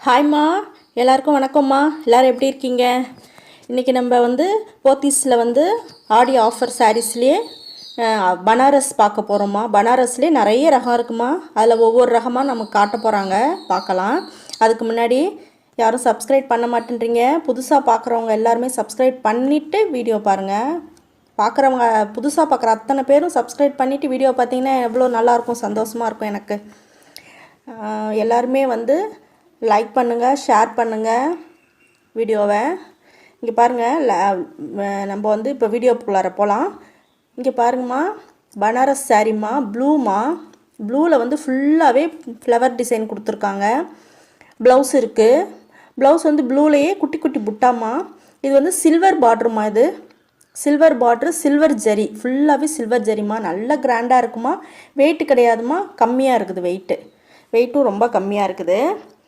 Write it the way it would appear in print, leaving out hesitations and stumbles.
ஹாய்மா, எல்லாருக்கும் வணக்கம்மா. எல்லோரும் எப்படி இருக்கீங்க? இன்றைக்கி நம்ம போத்தீஸில் ஆடி ஆஃபர் சாரீஸ்லேயே பனாரஸ் பார்க்க போகிறோம்மா. பனாரஸ்லேயே நிறைய ரகம் இருக்குமா. அதில் ஒவ்வொரு ரகமாக நமக்கு காட்ட போகிறாங்க, பார்க்கலாம். அதுக்கு முன்னாடி யாரும் சப்ஸ்கிரைப் பண்ண மாட்டேன்றீங்க. புதுசாக பார்க்குறவங்க எல்லாருமே சப்ஸ்கிரைப் பண்ணிவிட்டு வீடியோ பாருங்கள். பார்க்குறவங்க புதுசாக பார்க்குற அத்தனை பேரும் சப்ஸ்கிரைப் பண்ணிவிட்டு வீடியோ பார்த்தீங்கன்னா எவ்வளோ நல்லாயிருக்கும், சந்தோஷமாக இருக்கும் எனக்கு. எல்லாருமே லைக் பண்ணுங்கள், ஷேர் பண்ணுங்கள் வீடியோவை. இங்கே பாருங்கள், நம்ம இப்போ வீடியோக்குள்ளார போகலாம். இங்கே பாருங்கம்மா, பனாரஸ் சாரீம்மா, ப்ளூமா. ப்ளூவில் ஃபுல்லாகவே ஃப்ளவர் டிசைன் கொடுத்துருக்காங்க. ப்ளவுஸ் இருக்குது. ப்ளவுஸ் ப்ளூலேயே குட்டி குட்டி புட்டாம்மா. இது சில்வர் பார்ட்ருமா. இது சில்வர் பார்ட்ரு, சில்வர் ஜரி, ஃபுல்லாகவே சில்வர் ஜரிம்மா. நல்ல கிராண்டாக இருக்குமா. வெயிட்டு கிடையாதுமா, கம்மியாக இருக்குது. வெயிட்டும் ரொம்ப கம்மியாக இருக்குது.